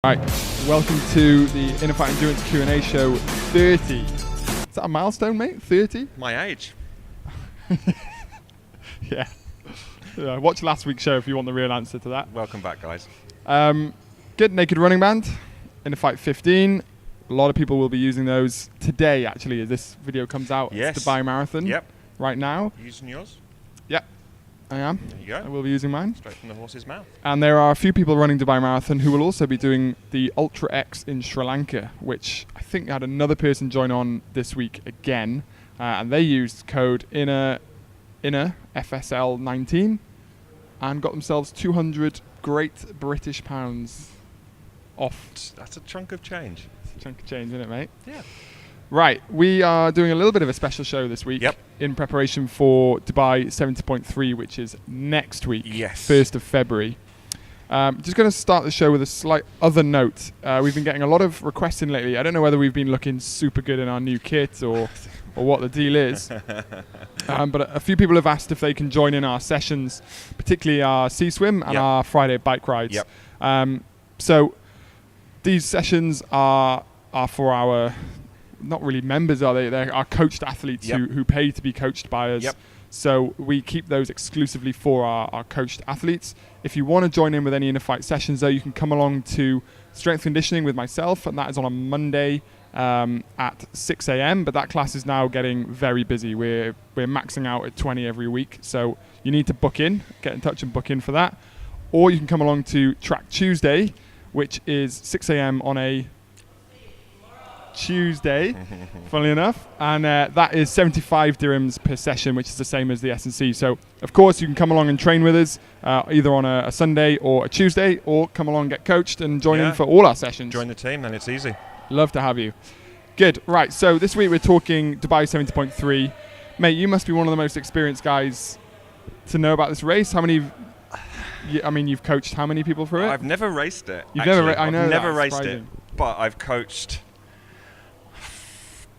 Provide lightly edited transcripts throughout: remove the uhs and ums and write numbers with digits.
Right, welcome to the Inner Fight Endurance Q&A show 30. Is that a milestone, mate? 30? My age. Yeah. Watch last week's show if you want the real answer to that. Welcome back, guys. Good naked running band, Inner Fight 15. A lot of people will be using those today, actually, as this video comes out. Yes. It's Dubai Marathon. Yep. Right now. You using yours? Yep, I am. There you go. I will be using mine. Straight from the horse's mouth. And there are a few people running Dubai Marathon who will also be doing the Ultra X in Sri Lanka, which I think had another person join on this week again. And they used code INNER FSL19 and got themselves 200 great British pounds off. That's a chunk of change. It's a chunk of change, isn't it, mate? Yeah. Right, we are doing a little bit of a special show this week. Yep. In preparation for Dubai 70.3, which is next week, Yes. 1st of February. Just going to start the show with a slight other note. We've been getting a lot of requests in lately. I don't know whether we've been looking super good in our new kit or what the deal is. But a few people have asked if they can join in our sessions, particularly our sea swim and Yep. our Friday bike rides. Yep. So these sessions are for our, not really members, are they? They're our coached athletes Yep. who pay to be coached by us. Yep. So we keep those exclusively for our coached athletes. If you want to join in with any Inner Fight sessions, though, you can come along to strength conditioning with myself, and that is on a Monday at 6 a.m. But that class is now getting very busy. We're maxing out at 20 every week, so you need to book in, get in touch and book in for that. Or you can come along to Track Tuesday, which is 6 a.m. on a Tuesday, funnily enough, and that is 75 dirhams per session, which is the same as the S&C. So, of course, you can come along and train with us either on a Sunday or a Tuesday, or come along and get coached and join in for all our sessions. Join the team, then it's easy. Love to have you. Good. Right, so this week we're talking Dubai 70.3. Mate, you must be one of the most experienced guys to know about this race. How many... you've coached how many people through it? I've never raced it. You've actually. never I know I've never that's raced surprising. it, but I've coached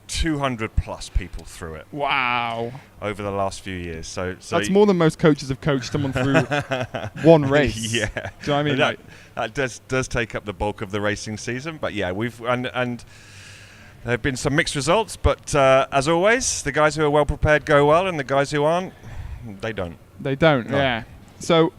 200 plus people through it Wow. over the last few years. So That's more than most coaches have coached someone through one race. Yeah. Do you know what I mean? That does take up the bulk of the racing season, but yeah, and there have been some mixed results, but as always, the guys who are well prepared go well, and the guys who aren't, they don't. They don't, No. yeah. So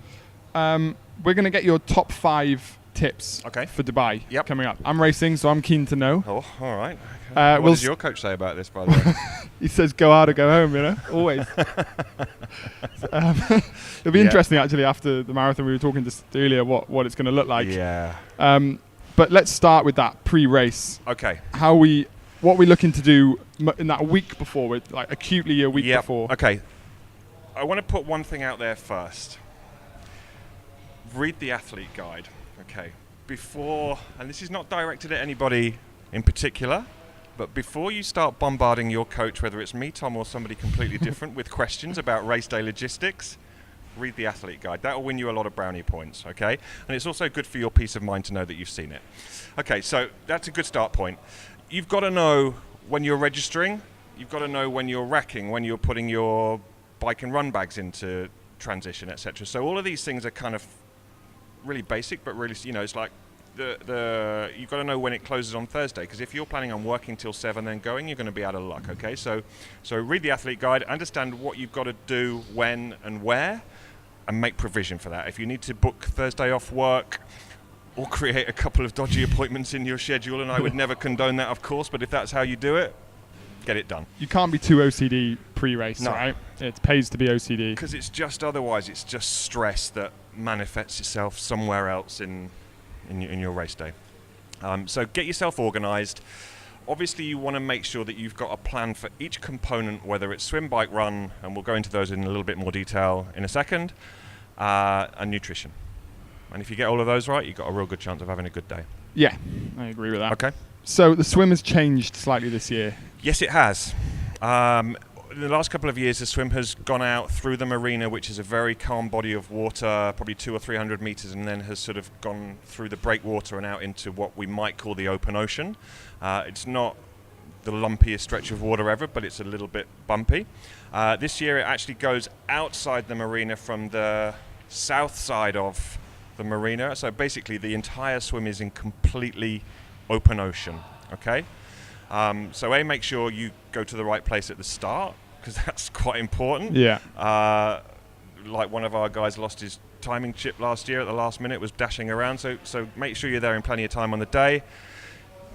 we're going to get your top 5 tips for Dubai coming up. I'm racing, so I'm keen to know. Oh, all right. What What does your coach say about this, by the way? He says go hard or go home, you know, always. It'll be interesting, actually, after the marathon. We were talking just earlier what it's going to look like. Yeah. But let's start with that pre-race. Okay. What we're looking to do in that week before, with like acutely a week before. Okay. I want to put one thing out there first. Read the athlete guide. Okay. Before, and this is not directed at anybody in particular, but before you start bombarding your coach, whether it's me, Tom, or somebody completely different, with questions about race day logistics, read the athlete guide. That will win you a lot of brownie points, okay? And it's also good for your peace of mind to know that you've seen it. Okay, so that's a good start point. You've got to know when you're registering. You've got to know when you're racking, when you're putting your bike and run bags into transition, etc. So all of these things are kind of really basic, but really, it's like you've got to know when it closes on Thursday, because if you're planning on working till 7 then going, you're going to be out of luck. Okay, so read the athlete guide, understand what you've got to do, when and where, and make provision for that. If you need to book Thursday off work or create a couple of dodgy appointments in your schedule, and I would never condone that, of course, but if that's how you do it, get it done. You can't be too OCD pre-race, No. right? It pays to be OCD. Because it's just stress that manifests itself somewhere else in your race day. So get yourself organised. Obviously, you want to make sure that you've got a plan for each component, whether it's swim, bike, run, and we'll go into those in a little bit more detail in a second, and nutrition. And if you get all of those right, you've got a real good chance of having a good day. Yeah, I agree with that. Okay. So the swim has changed slightly this year. Yes, it has. In the last couple of years, the swim has gone out through the marina, which is a very calm body of water, probably 200 or 300 meters, and then has sort of gone through the breakwater and out into what we might call the open ocean. It's not the lumpiest stretch of water ever, but it's a little bit bumpy. This year, it actually goes outside the marina from the south side of the marina. So basically the entire swim is in completely open ocean, okay? So make sure you go to the right place at the start, because that's quite important. Yeah. Like one of our guys lost his timing chip last year at the last minute, was dashing around. So make sure you're there in plenty of time on the day.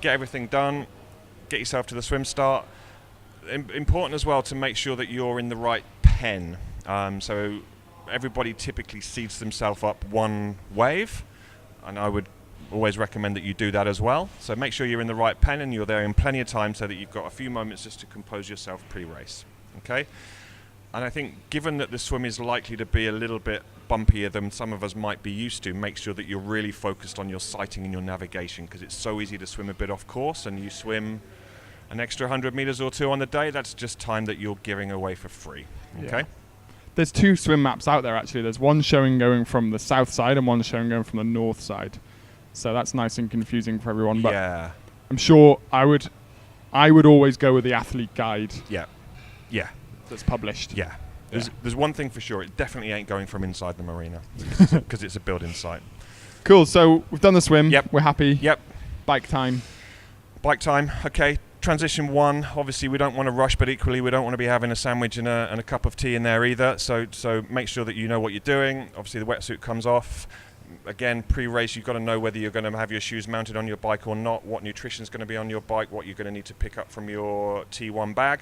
Get everything done. Get yourself to the swim start. Important as well to make sure that you're in the right pen. So everybody typically seats themselves up one wave, and I would always recommend that you do that as well. So make sure you're in the right pen and you're there in plenty of time so that you've got a few moments just to compose yourself pre-race. Okay? And I think given that the swim is likely to be a little bit bumpier than some of us might be used to, make sure that you're really focused on your sighting and your navigation, because it's so easy to swim a bit off course, and you swim an extra 100 meters or two on the day, that's just time that you're giving away for free. Okay? Yeah. There's 2 swim maps out there, actually. There's one showing going from the south side and one showing going from the north side. So that's nice and confusing for everyone. But yeah. I'm sure I would always go with the athlete guide. Yeah. Yeah. That's published. Yeah. There's one thing for sure, it definitely ain't going from inside the marina, because it's a building site. Cool, so we've done the swim. Yep. We're happy. Yep. Bike time. Bike time, okay. Transition 1, obviously we don't want to rush, but equally we don't want to be having a sandwich and a cup of tea in there either. So make sure that you know what you're doing. Obviously the wetsuit comes off. Again, pre-race, you've got to know whether you're going to have your shoes mounted on your bike or not, what nutrition is going to be on your bike, what you're going to need to pick up from your T1 bag.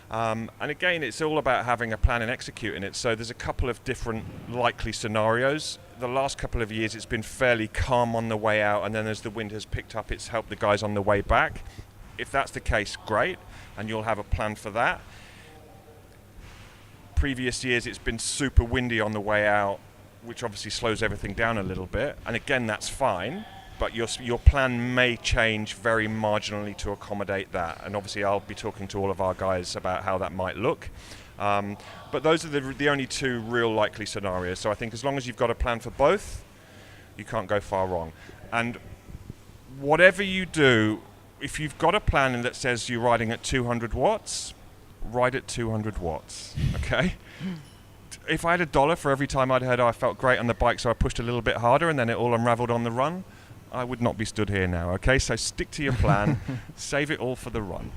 And again, it's all about having a plan and executing it. So there's a couple of different likely scenarios. The last couple of years it's been fairly calm on the way out, and then as the wind has picked up, it's helped the guys on the way back. If that's the case, great, and you'll have a plan for that. Previous years it's been super windy on the way out, which obviously slows everything down a little bit, and again that's fine, but your plan may change very marginally to accommodate that, and obviously I'll be talking to all of our guys about how that might look. But those are the only 2 real likely scenarios, so I think as long as you've got a plan for both, you can't go far wrong. And whatever you do, if you've got a plan that says you're riding at 200 watts, ride at 200 watts, okay? If I had $1 for every time I'd heard I felt great on the bike, so I pushed a little bit harder and then it all unraveled on the run, I would not be stood here now, okay? So stick to your plan, save it all for the run.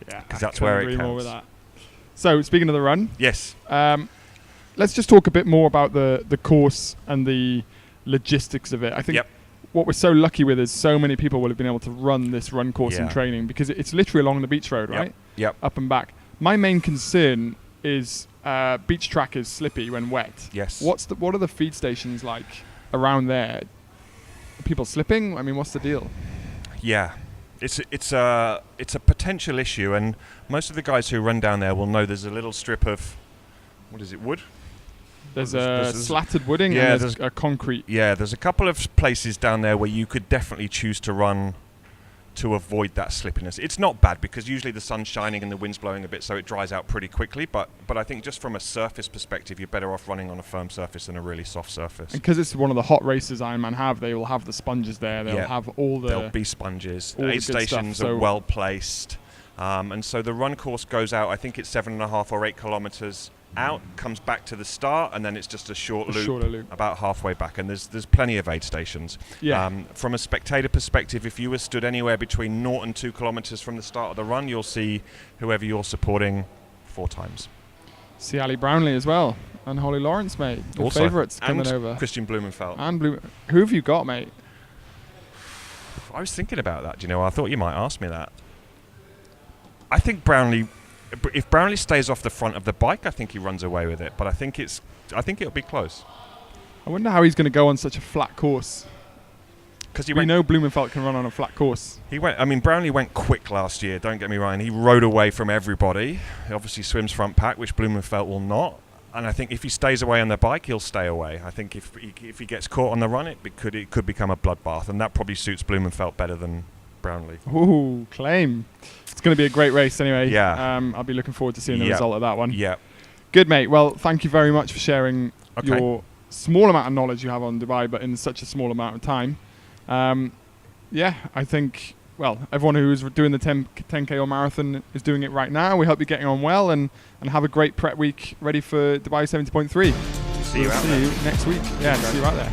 Yeah, because that's where it agree counts. more with that. So speaking of the run, yes. Let's just talk a bit more about the course and the logistics of it. I think what we're so lucky with is so many people will have been able to run this run course in training, because it's literally along the beach road, right? Yep. Up and back. My main concern is beach track is slippy when wet. Yes. What are the feed stations like around there? Are people slipping? I mean, what's the deal? Yeah. It's a potential issue, and most of the guys who run down there will know there's a little strip of, what is it, wood? There's slatted wooding and there's a concrete. Yeah, there's a couple of places down there where you could definitely choose to run to avoid that slippiness. It's not bad because usually the sun's shining and the wind's blowing a bit, so it dries out pretty quickly. But I think just from a surface perspective, you're better off running on a firm surface than a really soft surface. And because it's one of the hot races Ironman have, they will have the sponges there. They'll have all the... There'll be sponges. The aid stations are well placed. And so the run course goes out, I think it's 7.5 or 8 kilometers out, comes back to the start, and then it's just a shorter loop about halfway back, and there's plenty of aid stations. From a spectator perspective, if you were stood anywhere between 0 and 2 kilometers from the start of the run, you'll see whoever you're supporting 4 times. See Ali Brownlee as well, and Holly Lawrence, mate. Your favourites coming over. Christian Blumenfeld. And who have you got, mate? I was thinking about that, do you know, I thought you might ask me that. I think Brownlee, if Brownlee stays off the front of the bike, I think he runs away with it. But I think it'll be close. I wonder how he's going to go on such a flat course. Because we know Blumenfeld can run on a flat course. Brownlee went quick last year. Don't get me wrong. He rode away from everybody. He obviously swims front pack, which Blumenfeld will not. And I think if he stays away on the bike, he'll stay away. I think if he gets caught on the run, it could become a bloodbath, and that probably suits Blumenfeld better than Brownlee. Ooh, claim. It's going to be a great race anyway. Yeah. I'll be looking forward to seeing the result of that one. Yeah. Good, mate. Well, thank you very much for sharing your small amount of knowledge you have on Dubai, but in such a small amount of time. I think, everyone who is doing the 10K or marathon is doing it right now. We hope you're getting on well and have a great prep week ready for Dubai 70.3. See you out there. See you next week. Yeah, see you out there.